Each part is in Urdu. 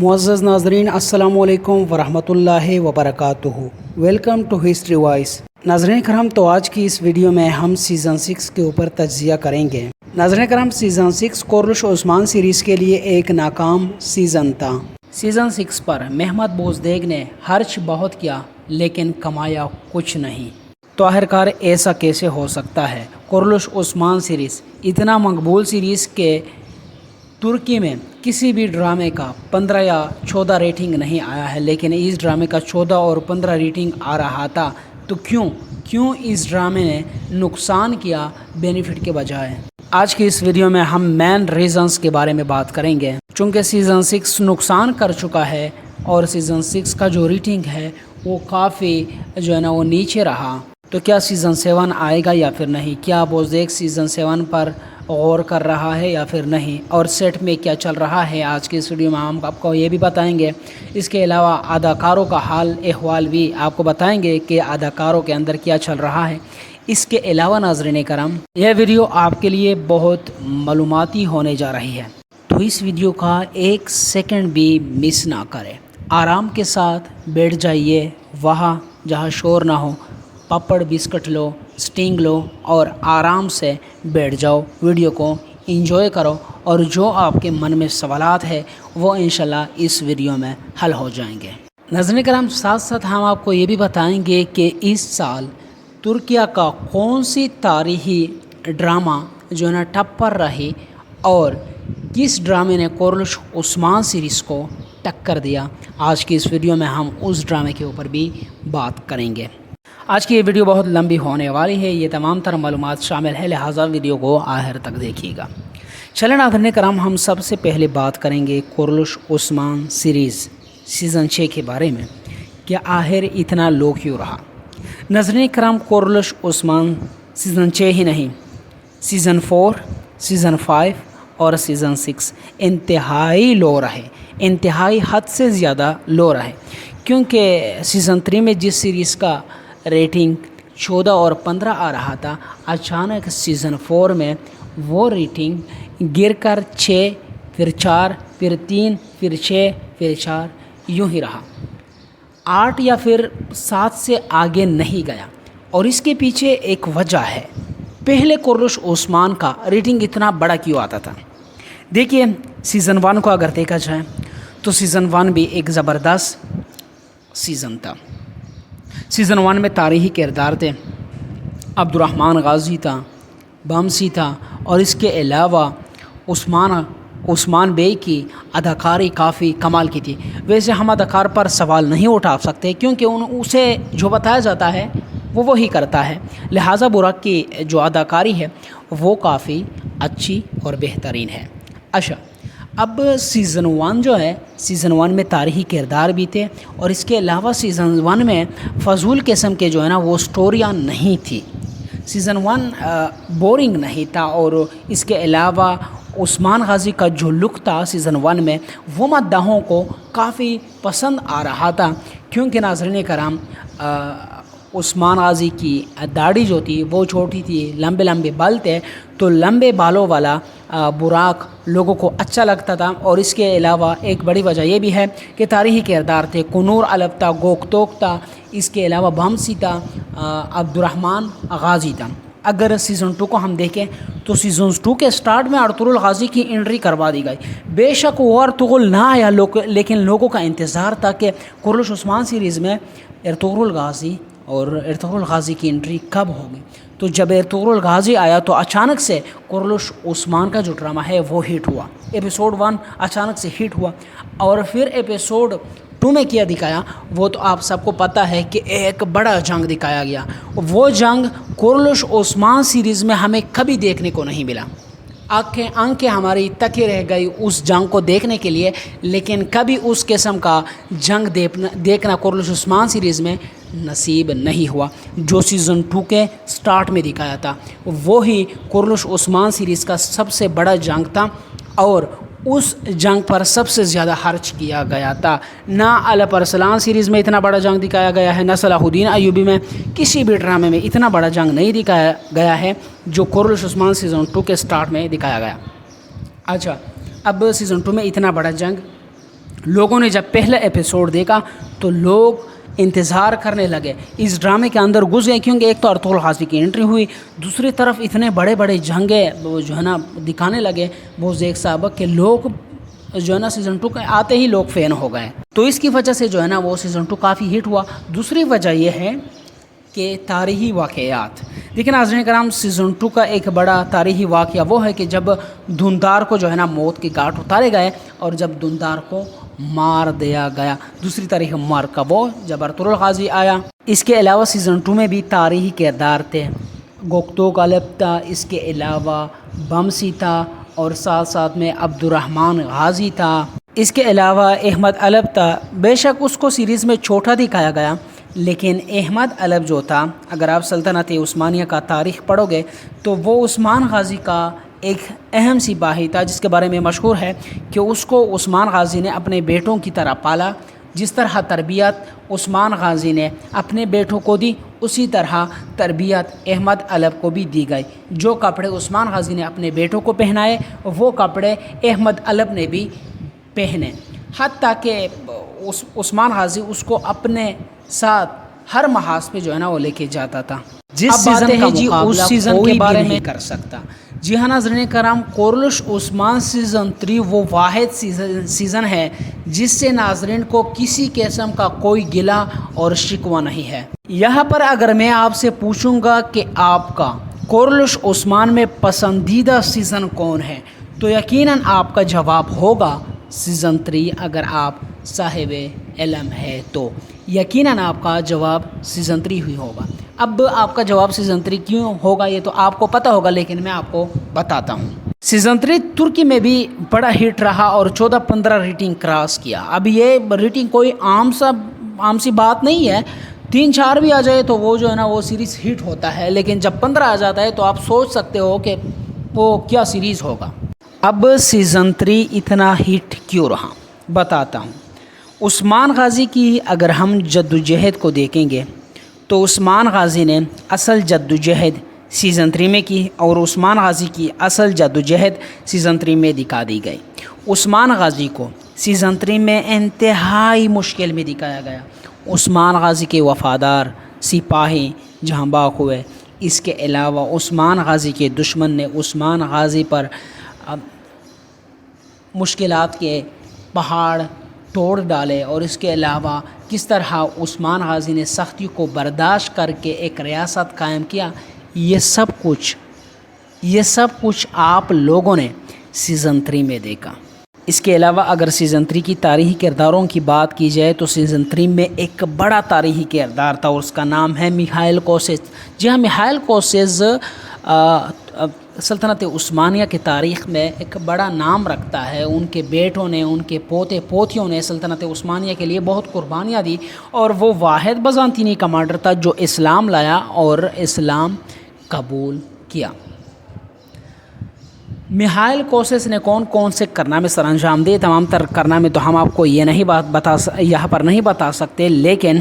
معزز ناظرین السلام علیکم ورحمۃ وبرکاتہ۔ Welcome to history voice. ناظرین کرام، تو آج کی اس ویڈیو میں ہم سیزن 6 کے اوپر تجزیہ کریں گے۔ ناظرین کرام، سیزن 6 کورلش عثمان سیریز کے لیے ایک ناکام سیزن تھا۔ سیزن 6 پر محمد بوزدیگ نے خرچ بہت کیا لیکن کمایا کچھ نہیں۔ تو آخرکار ایسا کیسے ہو سکتا ہے؟ کورلش عثمان سیریز اتنا مقبول سیریز کے ترکی میں کسی بھی ڈرامے کا 15 یا 14 ریٹنگ نہیں آیا ہے، لیکن اس ڈرامے کا 14 اور 15 ریٹنگ آ رہا تھا۔ تو کیوں اس ڈرامے نے نقصان کیا بینیفٹ کے بجائے؟ آج کی اس ویڈیو میں ہم مین ریزنز کے بارے میں بات کریں گے۔ چونکہ سیزن 6 نقصان کر چکا ہے اور سیزن 6 کا جو ریٹنگ ہے وہ کافی وہ نیچے رہا، تو کیا سیزن 7 آئے گا یا پھر نہیں؟ کیا بوزدیگ سیزن 7 پر غور کر رہا ہے یا پھر نہیں؟ اور سیٹ میں کیا چل رہا ہے؟ آج کی اس ویڈیو میں ہم آپ کو یہ بھی بتائیں گے۔ اس کے علاوہ اداکاروں کا حال احوال بھی آپ کو بتائیں گے کہ اداکاروں کے اندر کیا چل رہا ہے۔ اس کے علاوہ ناظرین کرام، یہ ویڈیو آپ کے لیے بہت معلوماتی ہونے جا رہی ہے، تو اس ویڈیو کا ایک سیکنڈ بھی مس نہ کریں۔ آرام کے ساتھ بیٹھ جائیے، وہاں جہاں شور نہ ہو، پپڑ بسکٹ لو، سٹنگ لو اور آرام سے بیٹھ جاؤ، ویڈیو کو انجوائے کرو، اور جو آپ کے من میں سوالات ہے وہ انشاءاللہ اس ویڈیو میں حل ہو جائیں گے۔ ناظرین کرام، ساتھ ساتھ ہم آپ کو یہ بھی بتائیں گے کہ اس سال ترکیہ کا کون سی تاریخی ڈرامہ ٹپ پر رہی اور کس ڈرامے نے کورلش عثمان سیریز کو ٹکر دیا۔ آج کی اس ویڈیو میں ہم اس ڈرامے کے اوپر بھی بات کریں گے۔ آج کی یہ ویڈیو بہت لمبی ہونے والی ہے، یہ تمام تر معلومات شامل ہے، لہٰذا ویڈیو کو آخر تک دیکھیے گا۔ چلیں ناظرین کرام، ہم سب سے پہلے بات کریں گے کورلش عثمان سیریز سیزن 6 کے بارے میں کہ آخر اتنا لو کیوں رہا۔ ناظرین کرام، کورلش عثمان سیزن 6 ہی نہیں، سیزن 4، سیزن 5 اور سیزن 6 انتہائی لو رہے، انتہائی حد سے زیادہ لو رہے، کیونکہ سیزن 3 میں جس سیریز کا ریٹنگ 14 اور 15 آ رہا تھا، اچانک سیزن 4 میں وہ ریٹنگ گر کر 6، پھر 4، پھر 3، پھر 6، پھر 4 یوں ہی رہا، 8 یا پھر 7 سے آگے نہیں گیا۔ اور اس کے پیچھے ایک وجہ ہے۔ پہلے کورلش عثمان کا ریٹنگ اتنا بڑا کیوں آتا تھا؟ دیکھیے، سیزن 1 کو اگر دیکھا جائے تو سیزن 1 بھی ایک زبردست سیزن تھا۔ سیزن 1 میں تاریخی کردار تھے، عبدالرحمن غازی تھا، بامسی تھا، اور اس کے علاوہ عثمان بے کی اداکاری کافی کمال کی تھی۔ ویسے ہم اداکار پر سوال نہیں اٹھا سکتے کیونکہ اسے جو بتایا جاتا ہے وہ وہی کرتا ہے، لہٰذا براق کی جو اداکاری ہے وہ کافی اچھی اور بہترین ہے۔ اچھا، اب سیزن 1 سیزن 1 میں تاریخی کردار بھی تھے، اور اس کے علاوہ سیزن 1 میں فضول قسم کے وہ سٹوریاں نہیں تھی۔ سیزن 1 بورنگ نہیں تھا، اور اس کے علاوہ عثمان غازی کا جو لک تھا سیزن 1 میں وہ مداحوں کو کافی پسند آ رہا تھا، کیونکہ ناظرین کرام عثمان غازی کی داڑھی جو تھی وہ چھوٹی تھی، لمبے لمبے بال تھے، تو لمبے بالوں والا براق لوگوں کو اچھا لگتا تھا۔ اور اس کے علاوہ ایک بڑی وجہ یہ بھی ہے کہ تاریخی کردار تھے، کنور علب تھا، گوکتوک تھا، اس کے علاوہ بامسی تھا، عبدالرحمن غازی تھا۔ اگر سیزن 2 کو ہم دیکھیں تو سیزن 2 کے سٹارٹ میں ارطغرل غازی کی انٹری کروا دی گئی۔ بے شک وہ ارطغرل نہ آیا، لیکن لوگوں کا انتظار تھا کہ کورلش عثمان سیریز میں ارطغرل غازی کی انٹری کب ہوگی۔ تو جب ارطغرل غازی آیا تو اچانک سے کورلش عثمان کا جو ڈرامہ ہے وہ ہٹ ہوا۔ ایپیسوڈ 1 اچانک سے ہٹ ہوا، اور پھر ایپیسوڈ 2 میں کیا دکھایا وہ تو آپ سب کو پتہ ہے کہ ایک بڑا جنگ دکھایا گیا۔ وہ جنگ کورلش عثمان سیریز میں ہمیں کبھی دیکھنے کو نہیں ملا۔ آنکھیں ہماری تکی رہ گئی اس جنگ کو دیکھنے کے لیے، لیکن کبھی اس قسم کا جنگ دیکھنا کورلش عثمان سیریز میں نصیب نہیں ہوا۔ جو سیزن 2 کے سٹارٹ میں دکھایا تھا وہی کورلش عثمان سیریز کا سب سے بڑا جنگ تھا، اور اس جنگ پر سب سے زیادہ خرچ کیا گیا تھا۔ نہ الپ ارسلان سیریز میں اتنا بڑا جنگ دکھایا گیا ہے، نہ صلاح الدین ایوبی میں کسی بھی ڈرامے میں اتنا بڑا جنگ نہیں دکھایا گیا ہے جو کورلش عثمان سیزن 2 کے سٹارٹ میں دکھایا گیا۔ اچھا، اب سیزن 2 میں اتنا بڑا جنگ لوگوں نے جب پہلا ایپیسوڈ دیکھا تو لوگ انتظار کرنے لگے، اس ڈرامے کے اندر گھس گئے، کیونکہ ایک تو ارطغرل غازی کی انٹری ہوئی، دوسری طرف اتنے بڑے بڑے جنگیں وہ جو ہے نا دکھانے لگے بوز ایک سابق کے لوگ جو ہے نا سیزن 2 کے آتے ہی لوگ فین ہو گئے، تو اس کی وجہ سے جو ہے نا وہ سیزن 2 کافی ہٹ ہوا۔ دوسری وجہ یہ ہے کہ تاریخی واقعات، لیکن ناظرین کرام سیزن 2 کا ایک بڑا تاریخی واقعہ وہ ہے کہ جب دھندار کو جو ہے نا موت کے گھاٹ اتارے گئے اور جب دھندار کو مار دیا گیا۔ دوسری تاریخ مار کا وہ جب ارطغرل غازی آیا۔ اس کے علاوہ سیزن 2 میں بھی تاریخی کردار تھے، گوکتوک الب تھا، اس کے علاوہ بمسی تھا، اور ساتھ ساتھ میں عبد الرحمن غازی تھا، اس کے علاوہ احمد الب تھا۔ بے شک اس کو سیریز میں چھوٹا دکھایا گیا، لیکن احمد الب جو تھا، اگر آپ سلطنت عثمانیہ کا تاریخ پڑھو گے تو وہ عثمان غازی کا ایک اہم سپاہی تھا، جس کے بارے میں مشہور ہے کہ اس کو عثمان غازی نے اپنے بیٹوں کی طرح پالا، جس طرح تربیت عثمان غازی نے اپنے بیٹوں کو دی، اسی طرح تربیت احمد الب کو بھی دی گئی۔ جو کپڑے عثمان غازی نے اپنے بیٹوں کو پہنائے وہ کپڑے احمد الب نے بھی پہنے، حتیٰ کہ عثمان غازی اس کو اپنے ساتھ ہر محاذ پہ جو ہے نا وہ لے کے جاتا تھا۔ جس سیزن کا جی اس سیزن کے بارے میں کر سکتا۔ جی ہاں ناظرین کرام، کورلش عثمان سیزن 3 وہ واحد سیزن ہے جس سے ناظرین کو کسی قسم کا کوئی گلہ اور شکوہ نہیں ہے۔ یہاں پر اگر میں آپ سے پوچھوں گا کہ آپ کا کورلش عثمان میں پسندیدہ سیزن کون ہے تو یقیناً آپ کا جواب ہوگا سیزن 3۔ اگر آپ صاحب علم ہے تو یقیناً آپ کا جواب سیزن 3 ہی ہوگا۔ اب آپ کا جواب سیزن 3 کیوں ہوگا یہ تو آپ کو پتہ ہوگا، لیکن میں آپ کو بتاتا ہوں۔ سیزن 3 ترکی میں بھی بڑا ہٹ رہا اور 14-15 ریٹنگ کراس کیا۔ اب یہ ریٹنگ کوئی عام سی بات نہیں ہے، 3-4 بھی آ جائے تو وہ جو ہے نا وہ سیریز ہٹ ہوتا ہے، لیکن جب 15 آ جاتا ہے تو آپ سوچ سکتے ہو کہ وہ کیا سیریز ہوگا۔ اب سیزن 3 اتنا ہٹ کیوں رہا بتاتا ہوں۔ عثمان غازی کی اگر ہم جدوجہد کو دیکھیں گے تو عثمان غازی نے اصل جدوجہد سیزن 3 میں کی، اور عثمان غازی کی اصل جدوجہد سیزن 3 میں دکھا دی گئی۔ عثمان غازی کو سیزن 3 میں انتہائی مشکل میں دکھایا گیا۔ عثمان غازی کے وفادار سپاہی جہاں باغ ہوئے، اس کے علاوہ عثمان غازی کے دشمن نے عثمان غازی پر مشکلات کے پہاڑ توڑ ڈالے، اور اس کے علاوہ کس طرح عثمان غازی نے سختی کو برداشت کر کے ایک ریاست قائم کیا، یہ سب کچھ آپ لوگوں نے سیزن 3 میں دیکھا۔ اس کے علاوہ اگر سیزن 3 کی تاریخی کرداروں کی بات کی جائے تو سیزن 3 میں ایک بڑا تاریخی کردار تھا اور اس کا نام ہے میخائیل کوسیز۔ جی ہاں، میخائیل کوسیز سلطنت عثمانیہ کی تاریخ میں ایک بڑا نام رکھتا ہے۔ ان کے بیٹوں نے، ان کے پوتے پوتیوں نے سلطنت عثمانیہ کے لیے بہت قربانیاں دی، اور وہ واحد بازنطینی کمانڈر تھا جو اسلام لایا اور اسلام قبول کیا۔ میخائیل کوسیز نے کون سے کارنامے سر انجام دیے، تمام تر کارنامے تو ہم آپ کو یہ نہیں یہاں پر نہیں بتا سکتے، لیکن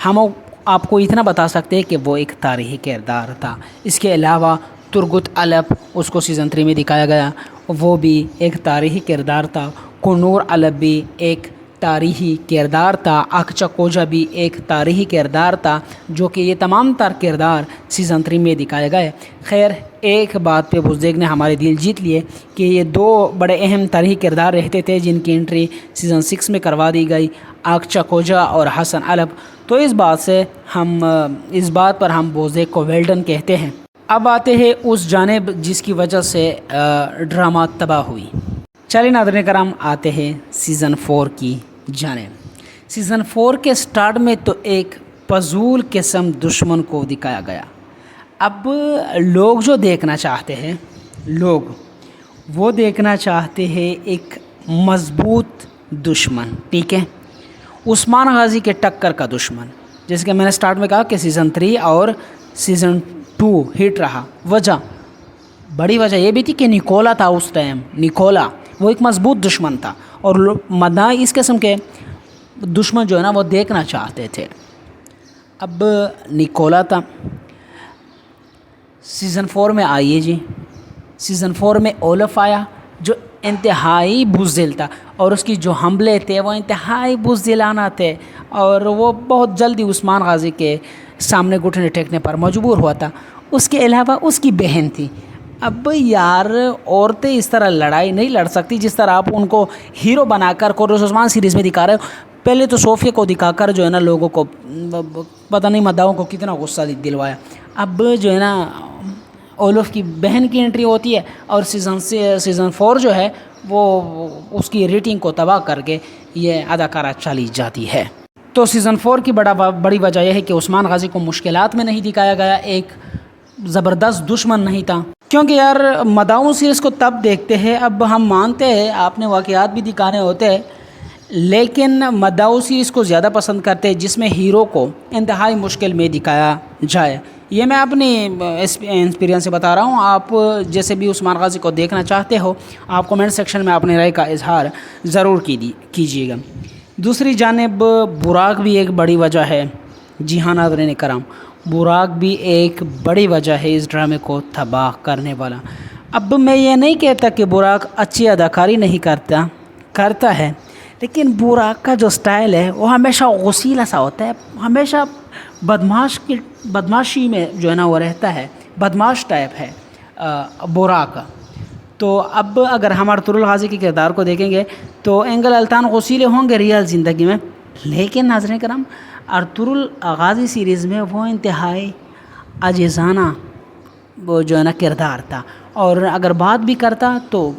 ہم آپ کو اتنا بتا سکتے کہ وہ ایک تاریخی کردار تھا۔ اس کے علاوہ ترگت الب، اس کو سیزن 3 میں دکھایا گیا، وہ بھی ایک تاریخی کردار تھا۔ کنور الب بھی ایک تاریخی کردار تھا۔ اکچکوجا بھی ایک تاریخی کردار تھا، جو کہ یہ تمام تر کردار سیزن 3 میں دکھائے گئے۔ خیر، ایک بات پہ بزدیگ نے ہمارے دل جیت لیے کہ یہ 2 بڑے اہم تاریخی کردار رہتے تھے جن کی انٹری سیزن 6 میں کروا دی گئی، اکچکوجا اور حسن الب۔ تو اس بات پر ہم بزدیگ کو ویلڈن کہتے ہیں۔ اب آتے ہیں اس جانب جس کی وجہ سے ڈرامہ تباہ ہوئی۔ چلیے ناظرین کرام، آتے ہیں سیزن 4 کی جانب۔ سیزن 4 کے سٹارٹ میں تو ایک فضول قسم دشمن کو دکھایا گیا۔ اب لوگ جو دیکھنا چاہتے ہیں، وہ دیکھنا چاہتے ہیں ایک مضبوط دشمن، ٹھیک ہے، عثمان غازی کے ٹکر کا دشمن۔ جیسے کہ میں نے سٹارٹ میں کہا کہ سیزن 3 اور سیزن 2 ہٹ رہا، بڑی وجہ یہ بھی تھی کہ نکولا تھا اس ٹائم، نکولا وہ ایک مضبوط دشمن تھا، اور مداح اس قسم کے دشمن جو ہے نا وہ دیکھنا چاہتے تھے۔ اب نکولا تھا، سیزن 4 میں آئیے جی، سیزن 4 میں اولف آیا جو انتہائی بزدل تھا، اور اس کی جو حملے تھے وہ انتہائی بزدلانہ تھے، اور وہ بہت جلدی عثمان غازی کے سامنے گھٹنے ٹیکنے پر مجبور ہوا تھا۔ اس کے علاوہ اس کی بہن تھی۔ اب یار عورتیں اس طرح لڑائی نہیں لڑ سکتی جس طرح آپ ان کو ہیرو بنا کر قرۃ عثمان سیریز میں دکھا رہے ہو۔ پہلے تو صوفیہ کو دکھا کر جو ہے نا لوگوں کو پتہ نہیں مداحوں کو کتنا غصہ دلوایا۔ اب جو ہے نا اولف کی بہن کی انٹری ہوتی ہے، اور سیزن 4 جو ہے وہ اس کی ریٹنگ کو تباہ کر کے یہ اداکارہ چلی جاتی ہے۔ تو سیزن 4 کی بڑی وجہ یہ ہے کہ عثمان غازی کو مشکلات میں نہیں دکھایا گیا، ایک زبردست دشمن نہیں تھا۔ کیونکہ یار مداحوں سیریز کو تب دیکھتے ہیں، اب ہم مانتے ہیں آپ نے واقعات بھی دکھانے ہوتے ہیں، لیکن مداحوں سیریز کو زیادہ پسند کرتے ہیں جس میں ہیرو کو انتہائی مشکل میں دکھایا جائے۔ یہ میں اپنی ایکسپیرینس سے بتا رہا ہوں، آپ جیسے بھی عثمان غازی کو دیکھنا چاہتے ہو آپ کومنٹ سیکشن میں اپنی رائے کا اظہار ضرور کیجیے گا۔ دوسری جانب براق بھی ایک بڑی وجہ ہے۔ جی ہاں ناظرین کرام، براق بھی ایک بڑی وجہ ہے اس ڈرامے کو تباہ کرنے والا۔ اب میں یہ نہیں کہتا کہ براق اچھی اداکاری نہیں کرتا ہے، لیکن براق کا جو سٹائل ہے وہ ہمیشہ غسیلا سا ہوتا ہے، ہمیشہ بدماشی میں جو ہے نا وہ رہتا ہے، بدماش ٹائپ ہے براق۔ تو اب اگر ہم ارطغرل غازی کے کردار کو دیکھیں گے تو اینگل الطان غسیلے ہوں گے ریئل زندگی میں، لیکن ناظرین کرام ارطغرل غازی سیریز میں وہ انتہائی عاجزانہ وہ جو ہے نا کردار تھا، اور اگر بات بھی کرتا تو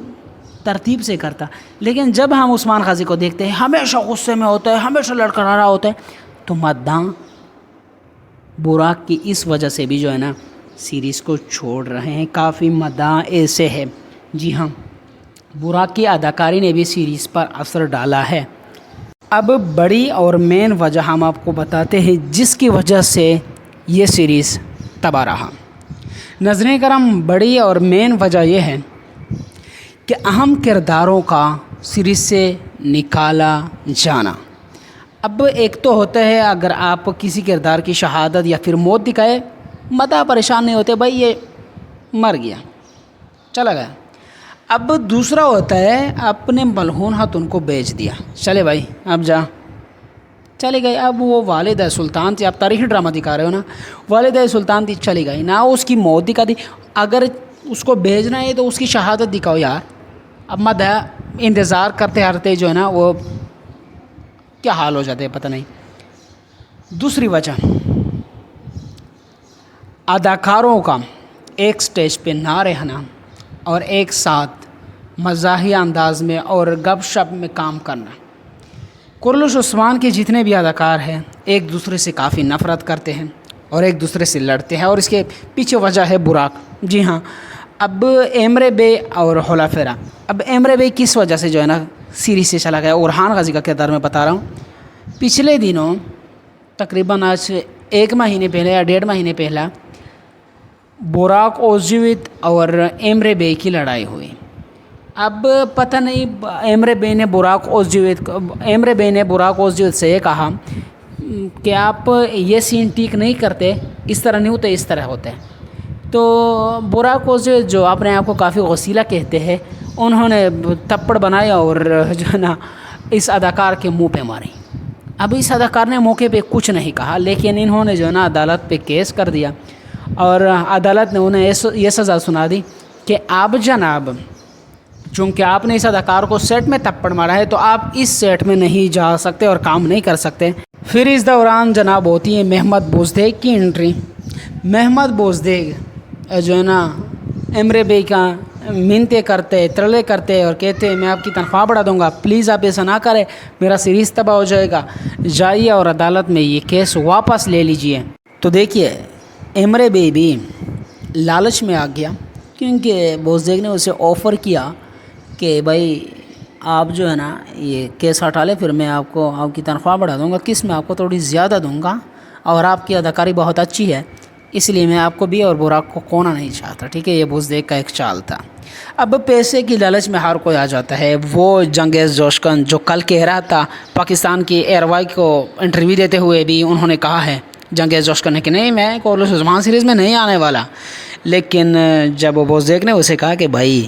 ترتیب سے کرتا۔ لیکن جب ہم عثمان غازی کو دیکھتے ہیں ہمیشہ غصے میں ہوتا ہے، ہمیشہ لڑکھڑا رہا ہوتا ہے، تو مداح براق کی اس وجہ سے بھی جو ہے نا سیریز کو چھوڑ رہے ہیں۔ کافی مداح ایسے ہے، جی ہاں براق کی اداکاری نے بھی سیریز پر اثر ڈالا ہے۔ اب بڑی اور مین وجہ ہم آپ کو بتاتے ہیں جس کی وجہ سے یہ سیریز تباہ رہا۔ ناظرین کرام بڑی اور مین وجہ یہ ہے کہ اہم کرداروں کا سیریز سے نکالا جانا۔ اب ایک تو ہوتا ہے اگر آپ کسی کردار کی شہادت یا پھر موت دکھائے، مداح پریشان نہیں ہوتے، بھائی یہ مر گیا چلا گیا۔ اب دوسرا ہوتا ہے اپنے ملعون ہاتھ ان کو بیچ دیا، چلے بھائی اب جا، چلے گئے۔ اب وہ والدہ سلطان تھی، آپ تاریخی ڈرامہ دکھا رہے ہو نا، والدہ سلطان تھی چلی گئی نہ، اس کی موت دکھا دی۔ اگر اس کو بھیجنا ہے تو اس کی شہادت دکھاؤ یار۔ اب مداح انتظار کرتے جو ہے نا وہ کیا حال ہو جاتے ہیں پتہ نہیں۔ دوسری وجہ اداکاروں کا ایک سٹیج پہ نہ رہنا اور ایک ساتھ مزاحیہ انداز میں اور گپ شپ میں کام کرنا۔ قرۃ عثمان کے جتنے بھی اداکار ہیں ایک دوسرے سے کافی نفرت کرتے ہیں اور ایک دوسرے سے لڑتے ہیں، اور اس کے پیچھے وجہ ہے براق۔ جی ہاں اب ایمرے بے اور حلافیرا، اب ایمرے بے کس وجہ سے جو ہے نا سیریز سے چلا گیا، اورحان غازی کا کردار میں بتا رہا ہوں۔ پچھلے دنوں تقریباً آج 1 مہینے پہلے یا 1.5 مہینے پہلا براق اوزجیویت اور ایمرے بے کی لڑائی ہوئی۔ اب پتہ نہیں ایمرے بے نے براق اوزجیویت سے یہ کہا کہ آپ یہ سین ٹھیک نہیں کرتے، اس طرح نہیں ہوتے، اس طرح ہوتے ہیں۔ تو براق اوزجیویت جو اپنے آپ کو کافی غسیلا کہتے ہیں، انہوں نے تپڑ بنایا اور جو ہے نا اس اداکار کے منہ پہ ماری۔ اب اس اداکار نے موقع پہ کچھ نہیں کہا، لیکن انہوں نے جو ہے نا عدالت پہ کیس کر دیا، اور عدالت نے انہیں یہ سزا سنا دی کہ آپ جناب چونکہ آپ نے اس اداکار کو سیٹ میں تپڑ مارا ہے تو آپ اس سیٹ میں نہیں جا سکتے اور کام نہیں کر سکتے۔ پھر اس دوران جناب ہوتی ہے محمد بوزدیگ کی انٹری۔ محمد بوزدیگ جو ہے نا ایمرے بے کا منتیں کرتے، ترلے کرتے اور کہتے میں آپ کی تنخواہ بڑھا دوں گا، پلیز آپ ایسا نہ کریں، میرا سیریز تباہ ہو جائے گا، جائیے اور عدالت میں یہ کیس واپس لے لیجئے۔ تو دیکھیے ایمرے بے بھی لالچ میں آ گیا، کیونکہ بوزدیگ نے اسے آفر کیا کہ بھائی آپ جو ہے نا یہ کیس ہٹا لیں، پھر میں آپ کو آپ کی تنخواہ بڑھا دوں گا، کس میں آپ کو تھوڑی زیادہ دوں گا، اور آپ کی اداکاری بہت اچھی ہے، اس لیے میں آپ کو بھی اور براق کو کھونا نہیں چاہتا۔ ٹھیک ہے، یہ بوزدیگ کا ایک چال تھا۔ اب پیسے کی لالچ میں ہر کوئی آ جاتا ہے۔ وہ چنگیز جوشکن جو کل کہہ رہا تھا پاکستان کی ایئر وائی کو انٹرویو دیتے ہوئے بھی انہوں نے کہا ہے چنگیز جوشکن نے کہ نہیں میں قرۃ عثمان سیریز میں نہیں آنے والا، لیکن جب بوزدیگ نے اسے کہا کہ بھائی